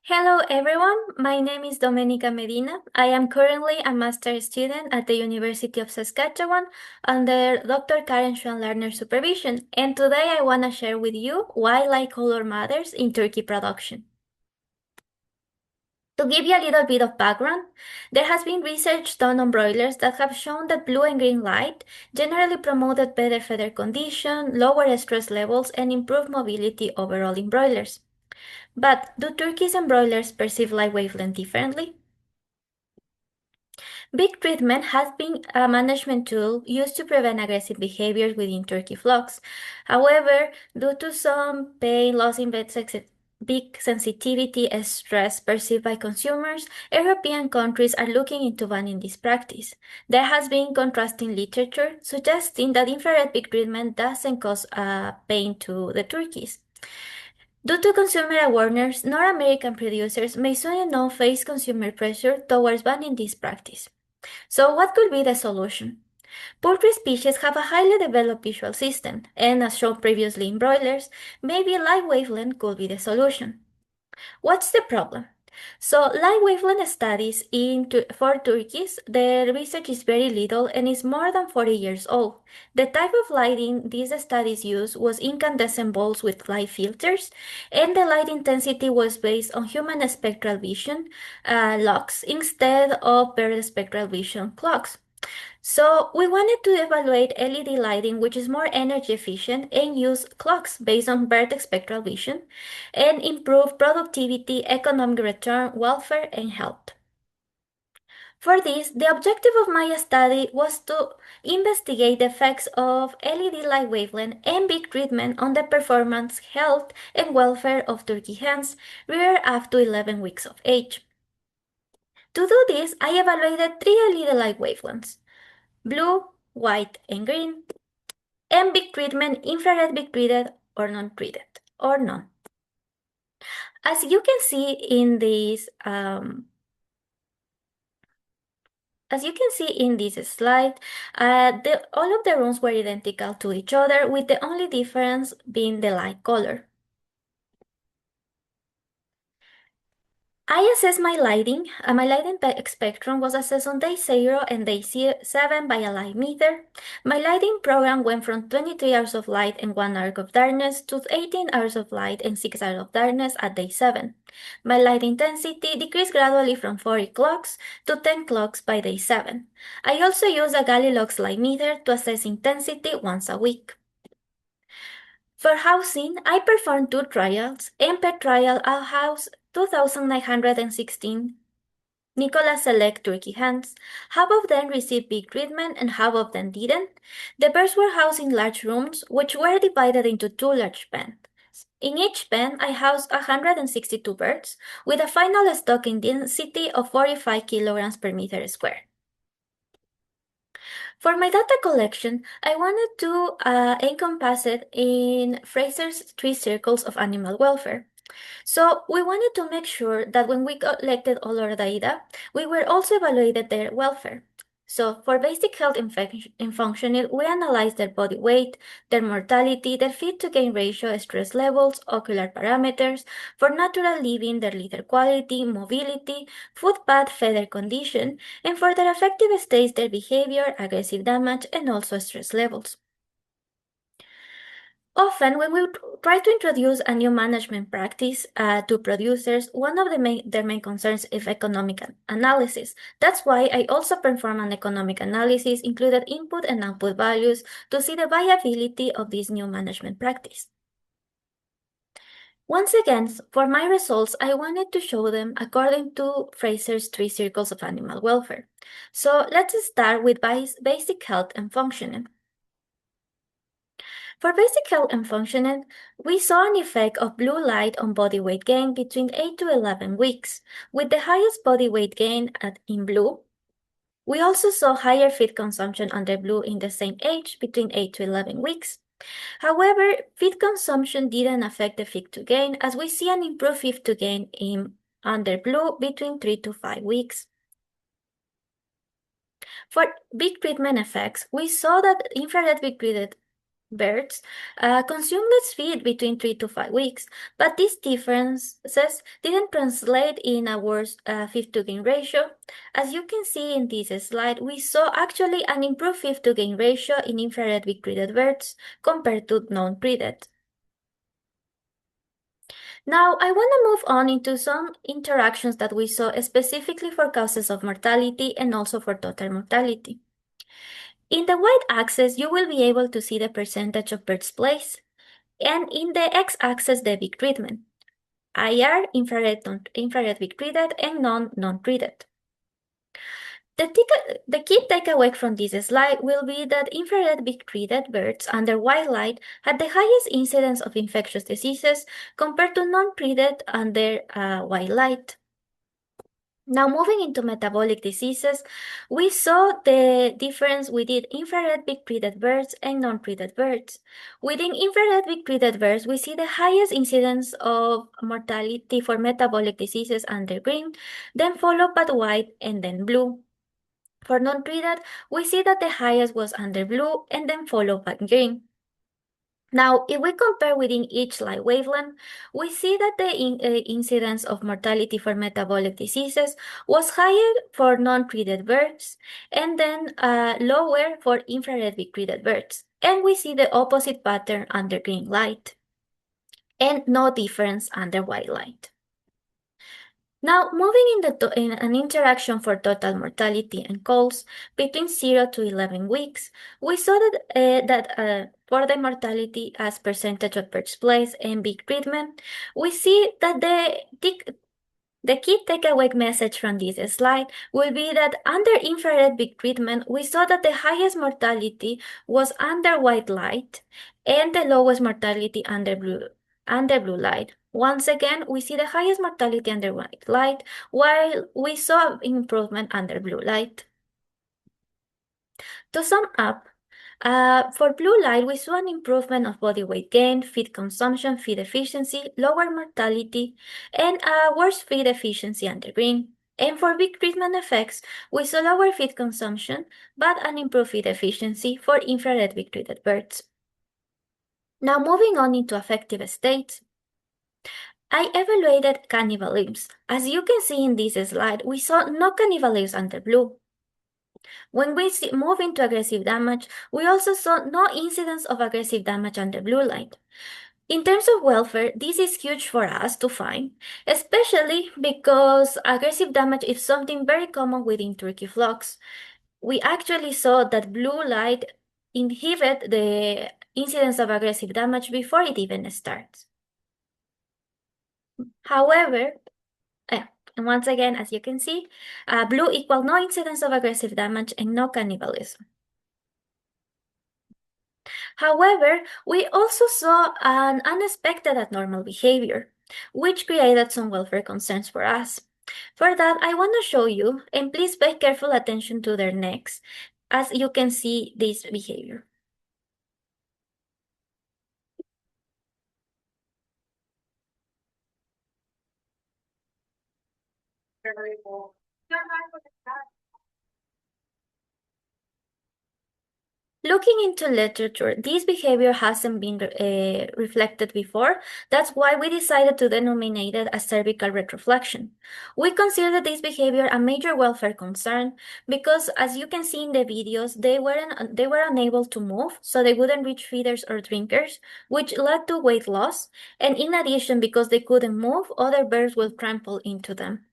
Hello everyone, my name is Domenica Medina. I am currently a master's student at the University of Saskatchewan under Dr. Karen Schwan-Lerner's supervision, and today I want to share with you why light color matters in turkey production. To give you a little bit of background, there has been research done on broilers that have shown that blue and green light generally promoted better feather condition, lower stress levels, and improved mobility overall in broilers. But do turkeys and broilers perceive light wavelength differently? Beak treatment has been a management tool used to prevent aggressive behaviors within turkey flocks. However, due to some pain, loss in beak sensitivity, and stress perceived by consumers, European countries are looking into banning this practice. There has been contrasting literature suggesting that infrared beak treatment doesn't cause pain to the turkeys. Due to consumer awareness, North American producers may soon enough face consumer pressure towards banning this practice. So, what could be the solution? Poultry species have a highly developed visual system, and as shown previously in broilers, maybe light wavelength could be the solution. What's the problem? So, light wavelength studies for turkeys, the research is very little and is more than 40 years old. The type of lighting these studies used was incandescent bulbs with light filters, and the light intensity was based on human spectral vision logs instead of bird spectral vision clocks. So we wanted to evaluate LED lighting, which is more energy efficient, and use clocks based on bird spectral vision, and improve productivity, economic return, welfare, and health. For this, the objective of my study was to investigate the effects of LED light wavelength and beak treatment on the performance, health, and welfare of turkey hens reared up to 11 weeks of age. To do this, I evaluated three LED light wavelengths: blue, white, and green, and beak treatment, infrared beak treated or non-treated, or none. As you can see in this, slide, all of the rooms were identical to each other, with the only difference being the light color. I assessed my lighting. My lighting spectrum was assessed on day 0 and day 7 by a light meter. My lighting program went from 23 hours of light and 1 hour of darkness to 18 hours of light and 6 hours of darkness at day 7. My light intensity decreased gradually from 40 clocks to 10 clocks by day 7. I also used a Galilux light meter to assess intensity once a week. For housing, I performed 2 trials, and per trial I'll house 2,916 Nicolas Select turkey hens. Half of them received big treatment and half of them didn't. The birds were housed in large rooms, which were divided into 2 large pens. In each pen, I housed 162 birds, with a final stocking density of 45 kilograms per meter square. For my data collection, I wanted to encompass it in Fraser's 3 circles of animal welfare. So we wanted to make sure that when we collected all our data, we were also evaluated their welfare. So for basic health and functioning, we analyzed their body weight, their mortality, their feed to gain ratio, stress levels, ocular parameters, for natural living, their litter quality, mobility, food path, feather condition, and for their affective states, their behavior, aggressive damage, and also stress levels. Often, when we try to introduce a new management practice to producers, one of their main concerns is economic analysis. That's why I also perform an economic analysis, included input and output values, to see the viability of this new management practice. Once again, for my results, I wanted to show them according to Fraser's 3 circles of animal welfare. So let's start with basic health and functioning. For basic health and functioning, we saw an effect of blue light on body weight gain between 8 to 11 weeks, with the highest body weight gain in blue. We also saw higher feed consumption under blue in the same age, between 8 to 11 weeks. However, feed consumption didn't affect the feed to gain, as we see an improved feed to gain under blue between 3 to 5 weeks. For beak treatment effects, we saw that infrared beak treated birds consume less feed between 3 to 5 weeks, but these differences didn't translate in a worse feed to gain ratio. As you can see in this slide, we saw actually an improved feed to gain ratio in infrared beak-treated birds compared to non-treated. Now, I want to move on into some interactions that we saw specifically for causes of mortality and also for total mortality. In the y-axis, you will be able to see the percentage of birds placed, and in the x-axis, the beak treatment, IR, infrared beak treated, and non-treated. The key takeaway from this slide will be that infrared beak-treated birds under white light had the highest incidence of infectious diseases compared to non-treated under white light. Now, moving into metabolic diseases, we saw the difference within infrared beak-treated birds and non-treated birds. Within infrared beak-treated birds, we see the highest incidence of mortality for metabolic diseases under green, then followed by white and then blue. For non-treated, we see that the highest was under blue and then followed by green. Now, if we compare within each light wavelength, we see that the incidence of mortality for metabolic diseases was higher for non-treated birds and then lower for infrared beak-treated birds. And we see the opposite pattern under green light and no difference under white light. Now, moving in an interaction for total mortality and calls between 0 to 11 weeks, we saw that for the mortality as percentage of birds placed and beak treatment, we see that the key takeaway message from this slide will be that under infrared beak treatment, we saw that the highest mortality was under white light and the lowest mortality under blue light. Once again, we see the highest mortality under white light, while we saw improvement under blue light. To sum up, for blue light, we saw an improvement of body weight gain, feed consumption, feed efficiency, lower mortality, and worse feed efficiency under green. And for big treatment effects, we saw lower feed consumption, but an improved feed efficiency for infrared big treated birds. Now moving on into affective states. I evaluated cannibalism. As you can see in this slide, we saw no cannibalism under blue. When we move into aggressive damage, we also saw no incidence of aggressive damage under blue light. In terms of welfare, this is huge for us to find, especially because aggressive damage is something very common within turkey flocks. We actually saw that blue light inhibit the incidence of aggressive damage before it even starts. However, and once again, as you can see, blue equal no incidence of aggressive damage and no cannibalism. However, we also saw an unexpected abnormal behavior, which created some welfare concerns for us. For that, I want to show you, and please pay careful attention to their necks, as you can see this behavior. Looking into literature, this behavior hasn't been reflected before. That's why we decided to denominate it as cervical retroflexion. We consider this behavior a major welfare concern because, as you can see in the videos, they were unable to move, so they wouldn't reach feeders or drinkers, which led to weight loss. And in addition, because they couldn't move, other birds will trample into them.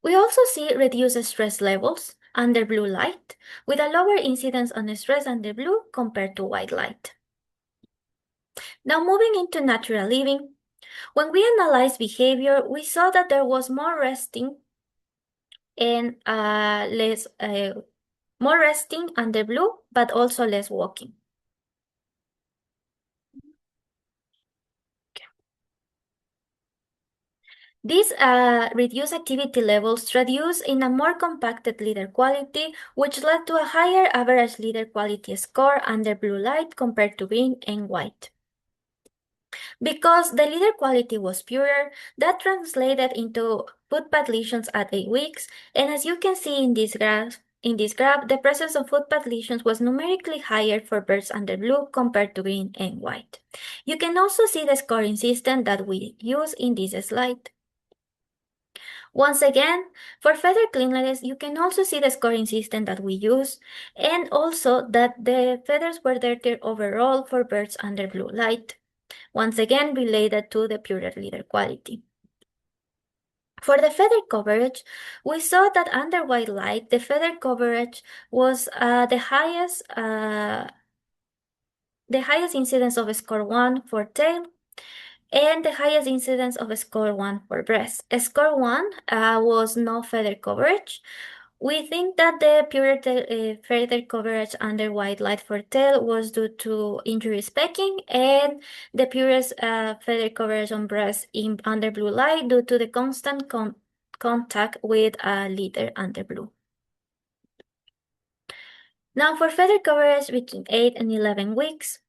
We also see reduced stress levels under blue light, with a lower incidence on stress under blue compared to white light. Now moving into natural living, when we analyzed behavior, we saw that there was more resting and more resting under blue, but also less walking. These reduced activity levels traduce in a more compacted leader quality, which led to a higher average leader quality score under blue light compared to green and white. Because the leader quality was purer, that translated into footpad lesions at 8 weeks, and as you can see in this graph, In this graph, the presence of footpad lesions was numerically higher for birds under blue compared to green and white. You can also see the scoring system that we use in this slide. Once again, for feather cleanliness, you can also see the scoring system that we use, and also that the feathers were dirtier overall for birds under blue light, once again related to the purer leather quality. For the feather coverage, we saw that under white light, the feather coverage was the highest incidence of score 1 for tail, and the highest incidence of score 1 for breast. Score 1 was no feather coverage. We think that the purer feather coverage under white light for tail was due to injury specking, and the purest feather coverage on breast under blue light due to the constant contact with litter under blue. Now for feather coverage between 8 and 11 weeks,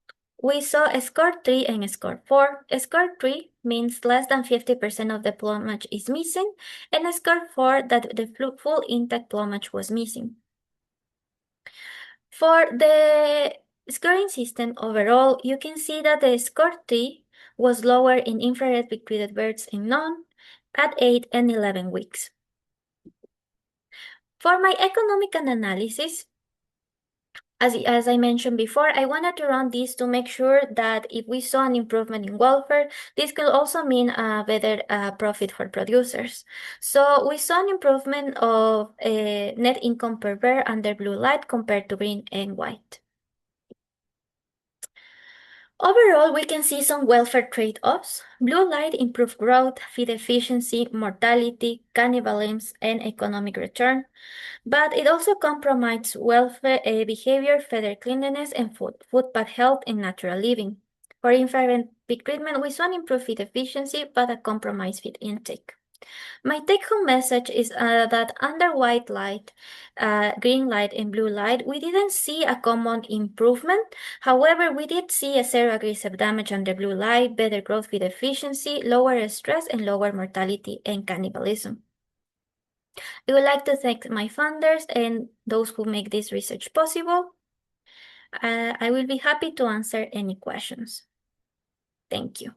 we saw a score 3 and a score 4. A score 3 means less than 50% of the plumage is missing, and a score 4 that the full intact plumage was missing. For the scoring system overall, you can see that the score 3 was lower in infrared beak-treated birds and none at 8 and 11 weeks. For my economic analysis, as I mentioned before, I wanted to run this to make sure that if we saw an improvement in welfare, this could also mean a better profit for producers. So we saw an improvement of net income per bird under blue light compared to green and white. Overall, we can see some welfare trade-offs. Blue light improved growth, feed efficiency, mortality, cannibalism, and economic return. But it also compromised welfare behavior, feather cleanliness, and footpath health and natural living. For infrared peak treatment, we saw an improved feed efficiency, but a compromised feed intake. My take-home message is that under white light, green light, and blue light, we didn't see a common improvement. However, we did see a zero aggressive damage under blue light, better growth feed efficiency, lower stress, and lower mortality and cannibalism. I would like to thank my funders and those who make this research possible. I will be happy to answer any questions. Thank you.